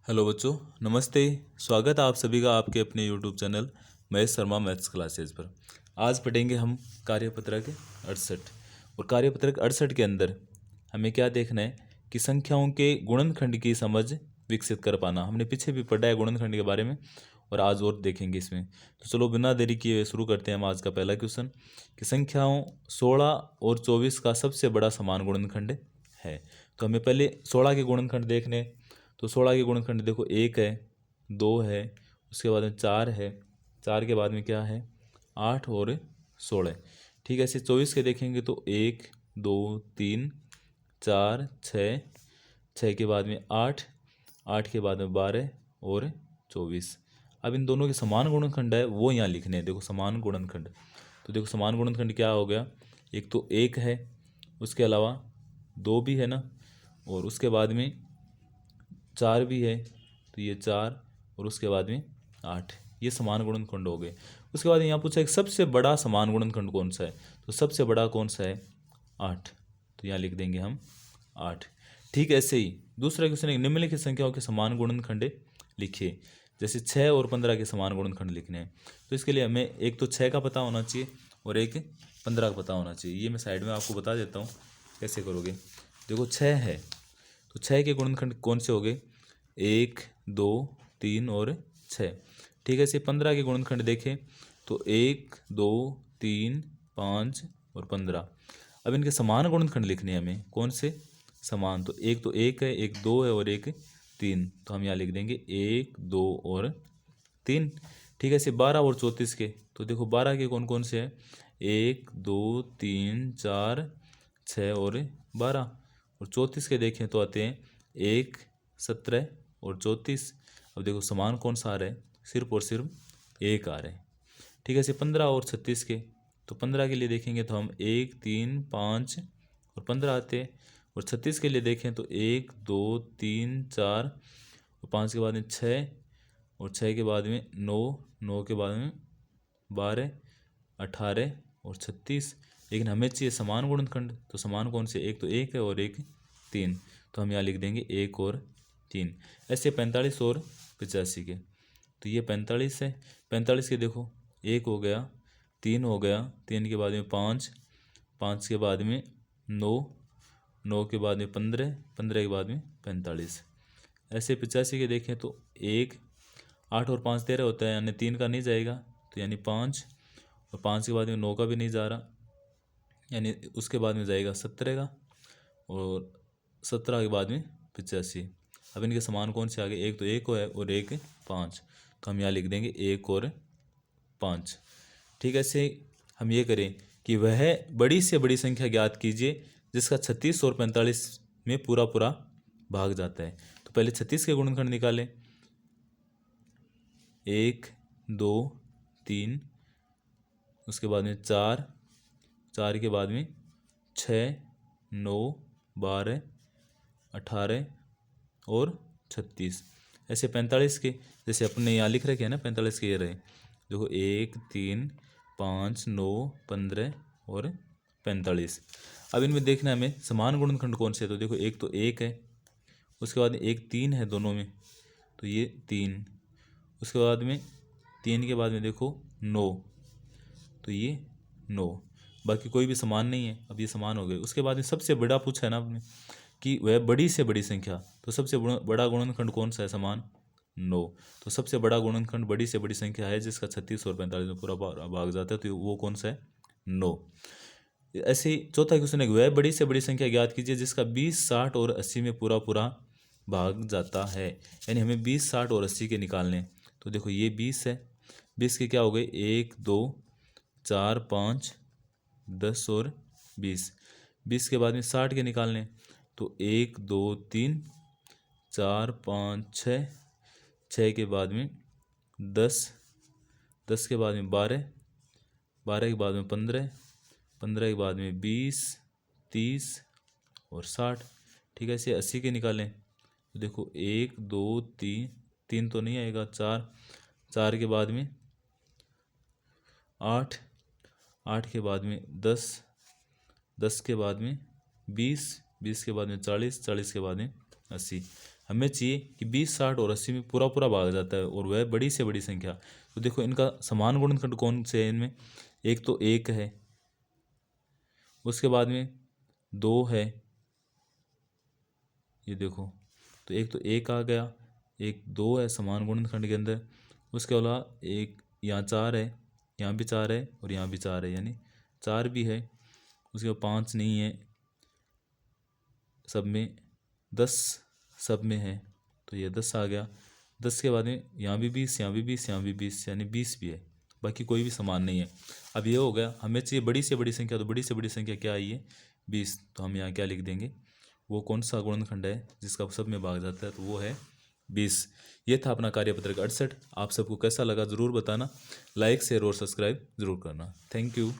Hello बच्चों, नमस्ते। स्वागत है आप सभी का आपके अपने YouTube channel Mahesh Sharma maths classes पर। आज पढ़ेंगे हम कार्यपत्रक 68। और कार्यपत्रक 68 के अंदर हमें क्या देखना है कि संख्याओं के गुणनखंड की समझ विकसित कर पाना। हमने पीछे भी पढ़ा है गुणनखंड के बारे में और आज और देखेंगे इसमें। तो चलो बिना देरी किए शुरू करते हैं हम आज का पहला क्वेश्चन कि संख्याओं 16 और 24 का सबसे बड़ा समान गुणनखंड है। तो हमें पहले 16 के गुणनखंड देखने। तो 16 के गुणनखंड देखो, एक है, दो है, उसके बाद में चार है, चार के बाद में क्या है, 8 और 16। ठीक है, ऐसे 24 के देखेंगे तो एक, दो, तीन, चार, छः, छः के बाद में आठ, आठ के बाद में 12 और 24। अब इन दोनों के समान गुणनखंड है वो यहाँ लिखने हैं। देखो समान गुणनखंड, तो देखो समान गुणनखंड क्या हो गया, एक तो एक है, उसके अलावा दो भी है ना, और उसके बाद में चार भी है, तो ये चार और उसके बाद में आठ, ये समान गुणनखंड हो गए। उसके बाद यहाँ पूछा एक सबसे बड़ा समान गुणनखंड कौन सा है, तो सबसे बड़ा कौन सा है, आठ, तो यहाँ लिख देंगे हम आठ। ठीक है, ऐसे ही दूसरा क्वेश्चन, एक निम्नलिखित संख्याओं के समान गुणनखंड लिखिए। जैसे 6 और 15 के समान गुणनखंड लिखने हैं, तो इसके लिए हमें एक तो 6 का पता होना चाहिए और एक 15 का पता होना चाहिए। ये मैं साइड में आपको बता देता हूँ कैसे करोगे। देखो 6 है, तो 6 के गुणनखंड कौन से हो गए, एक, दो, तीन और छः। ठीक है, इसे 15 के गुणनखंड देखें तो एक, दो, तीन, पाँच और 15। अब इनके समान गुणनखंड लिखने हैं हमें, कौन से समान, तो एक है, एक दो है और एक तीन, तो हम यहाँ लिख देंगे एक, दो और तीन। ठीक है, इसे 12 और 34 के, तो देखो 12 के कौन कौन से हैं, एक, दो, तीन, चार, छः और 12। और 34 के देखें तो आते हैं एक, 17 और 34। अब देखो समान कौन सा आ रहा है, सिर्फ और सिर्फ एक आ रहा है। ठीक है, ऐसे 15 और 36 के, तो 15 के लिए देखेंगे तो हम एक, तीन, पाँच और 15 आते हैं। और 36 के लिए देखें तो एक, दो, तीन, चार और 5 के बाद में 6 और 6 के बाद में 9, 9 के बाद में 12, 18 और 36। लेकिन हमें चाहिए समान गुणनखंड, तो समान कौन से, एक तो एक है और एक तीन, तो हम यहाँ लिख देंगे एक और तीन। ऐसे 45 और 85 के, तो ये 45 है, 45 के देखो एक हो गया, तीन हो गया, तीन के बाद में पाँच, पाँच के बाद में 9, 9 के बाद में 15, 15 के बाद में 45। ऐसे 85 के देखें तो एक, 8 और 5 13 होता है, यानी तीन का नहीं जाएगा, तो यानी 5, और 5 के बाद में 9 का भी नहीं जा रहा, यानी उसके बाद में जाएगा 17 का, और 17 के बाद में 85। अब इनके समान कौन से आ गए, एक तो एक है और एक 5, तो हम यहाँ लिख देंगे एक और 5। ठीक है, ऐसे हम ये करें कि वह बड़ी से बड़ी संख्या ज्ञात कीजिए जिसका 36 और 45 में पूरा पूरा भाग जाता है। तो पहले 36 के गुणनखंड निकालें, एक, दो, तीन, उसके बाद में चार, चार के बाद में 6, 9, 12, 18 और 36। ऐसे 45 के, जैसे अपने यहाँ लिख रखे हैं ना 45 के, ये रहे देखो एक, तीन, पाँच, 9, 15 और 45। अब इनमें देखना है हमें समान गुणनखंड कौन से है, तो देखो एक तो एक है, उसके बाद में एक तीन है दोनों में, तो ये तीन, उसके बाद में तीन के बाद में देखो 9, तो ये 9, बाकी कोई भी समान नहीं है। अब ये समान हो गए। उसके बाद में सबसे बड़ा पूछा है ना आपने कि वह बड़ी से बड़ी संख्या, तो सबसे बड़ा गुणनखंड कौन सा है, समान 9। तो सबसे बड़ा गुणनखंड बड़ी से बड़ी संख्या है जिसका 36 और 45 में पूरा भाग जाता है, तो वो कौन सा है, 9। ऐसे ही चौथा क्वेश्चन है, वह बड़ी से बड़ी संख्या ज्ञात कीजिए जिसका 20, 60 और 80 में पूरा पूरा भाग जाता है। यानी हमें 20, 60 और 80 के निकालने हैं। तो देखो ये 20 है, 20 के क्या हो गए, एक, दो, चार, पाँच, 10 और 20। 20 के बाद में 60 के निकालने, तो एक, दो, तीन, चार, पाँच, छः, छः के बाद में 10, 10 के बाद में 12, 12 के बाद में 15, 15 के बाद में 20, 30 और 60। ठीक है, इसे 80 के निकालें, तो देखो एक, दो, तीन, तीन तो नहीं आएगा, चार, चार के बाद में 8, 8 के बाद में 10, 10 के बाद में 20, 20 के बाद में 40, 40 के बाद में 80। हमें चाहिए कि 20, 60 और 80 में पूरा पूरा भाग जाता है और वह बड़ी से बड़ी संख्या। तो देखो इनका समान गुणनखंड कौन से है इनमें, एक तो 1 है, उसके बाद में 2 है, ये देखो, तो एक तो 1 आ गया, एक 2 है समान गुणनखंड के अंदर, उसके अलावा एक यहाँ 4 है, यहाँ भी 4 है और यहाँ भी 4 है, यानी 4 भी है, उसके बाद 5 नहीं है, सब में 10 सब में है, तो ये 10 आ गया। 10 के बाद में यहाँ भी 20, यहाँ भी 20, यहाँ भी 20, यानी 20 भी है, बाकी कोई भी समान नहीं है। अब ये हो गया, हमें चाहिए बड़ी से बड़ी संख्या, तो बड़ी से बड़ी संख्या क्या आई है, 20, तो हम यहाँ क्या लिख देंगे, वो कौन सा गुणनखंड है जिसका सब में भाग जाता है, तो वो है 20। ये था अपना कार्यपत्रक 68। आप सबको कैसा लगा ज़रूर बताना, लाइक शेयर और सब्सक्राइब ज़रूर करना। Thank you.